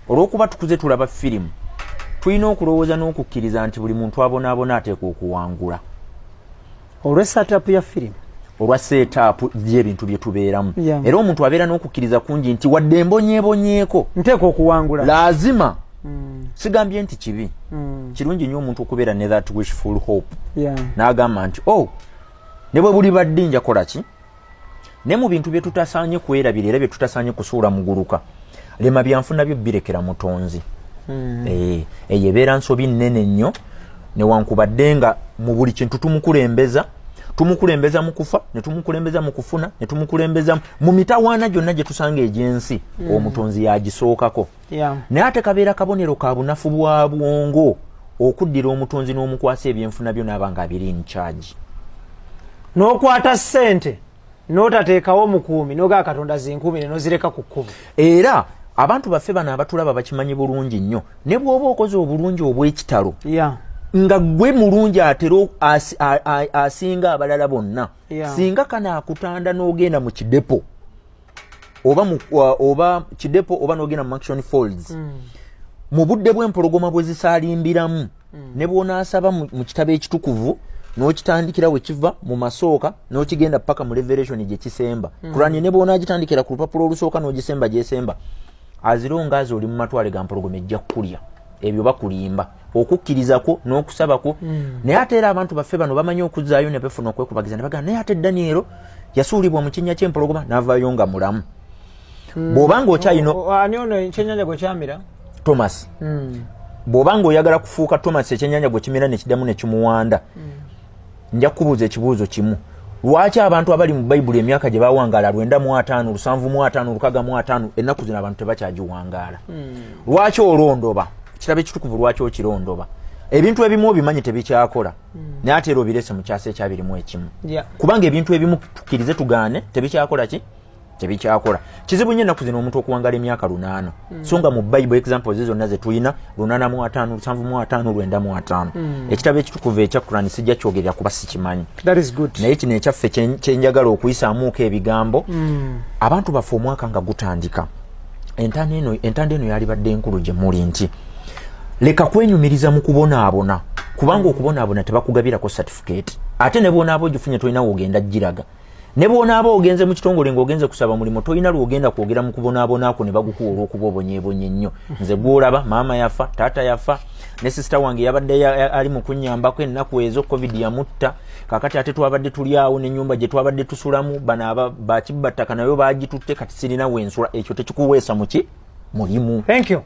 olw'okuba tukuze tulaba firimu tulina okulowooza n'okukkiriza nti buli muntu abonaabona ateekwa okuwangula olwa setup ya firimu olwa setup y'ebintu bye tubeeramu era omuntu abeera n'okukkiriza kungi nti wadde embonyeebonyeeko nteekwa okuwangula laazima sigambye nti kibi kirungi nnyo omuntu okubeera ne that wishful hope n'agamba nti ne bwe buli badde nja kola ki ne mu bintu bye tutasaanye kwerabira era bye tutasaanye kusuula muguluka lema byanfuna byo birekera mutonzi eyo ebeera nsobi nnene nnyo newankubadde nga mu buli kintu tumukulembeza mu kufa ne tumukulembeza mu kufuna ne tumukulembeza mu mitawaana gyonna gye tusanga egyensi omutonzi yagisookako naye ate kabeera kabonero ka bunafu bwa bwongo okuddira omutonzi n'omukwasa ebyenfuna byo n'aba nga abiri in charge n'okwata ssente n'otateekawo mukuumi n'ogaa katonda zinkumi n'ozireka ku kkubo era abantu baffe bano abatulaba bakimanyi bulungi nnyo ne bw'oba okoze obulungi obw'ekitalo nga gwe mulungi atera asinga abalala bonna singa kana akutanda n'ogenda mu kidepo oba kidepo oba n'ogenda mu Action Falls mu budde bw'empologoma bwe zisaalimbiramu ne bw'onaasaba mu kitabo ekitukuvu n'okitandikira we kiva mu masooka n'okigenda paka mu Revelation gye kisemba Kurani ne bw'onaagitandikira ku lupapula olusooka n'ogisemba gyesemba azirongazi oli mu matwale ga mpologoma ejja kukulya ebyo bakulimba okukkirizako n'okusabako naye ate era abantu baffe bano bamanyi okuzzaayo ne befuna okwekubagiza ne bagamba naye ate Daniel yasuulibwa mu kinnya ky'empologoma n'avaayo nga mulamu bw'obanga okyayina ani ono ekyennyanja gwe kyamira Thomas bw'obanga oyagala kufuuka Thomas ekyennyanja gwe kimira ne kiddamu ne kimuwanda nja kubuuza ekibuuzo kimu lwaki abantu abali mu Bayibuli emyaka gye bawangaala 9:5 7:5 6:5 ennaku zino abantu tebakyagiwangaala lwaki olondoba kirabe kitukuvu lwaki okirondoba ebintu ebimu obimanyi tebikyakola naye ate era obirese mu kyasa ekyabirimu ekimu kubanga ebintu ebimu tukkirize tugaane tebikyakola ki tebikyakola kizibu nnyo ennaku zino omuntu okuwangaala emyaka 8 so nga mu Bible examples zonna ze tulina 8:5 7:5 9:5 ekitabo ekitukuvu ekya Quran sijja kyogerera kuba sikimanyi naye kino ekyaffe kyenjagala okuyisaamuuko ebigambo abantu baffe omwaka nga gutandika entanda eno yalibadde enkulu gye muli nti leka kwenyumiriza mu kubonaabona kubanga okubonaabona tebakugabirako certificate ate ne bonaabo ogifunye tolina wogenda giraga ne bonaabo ogenze mu kitongole ng'ogenze kusaba mulimo tolina lwogenda kwogera mu kubonaabonaako ne bagukuwa olw'okuba obonyeebonye nnyo nze gwolaba maama yafa taata yafa ne sisita wange yabadde ali mu kunnyambako ennaku ezo covid yamutta kakati ate twabadde tuli awo n'ennyumba gye twabadde tusulamu bano bakibbattaka nayo baagitutte kati sirina wensula ekyo tekikuweesa muki mulimu. Thank you.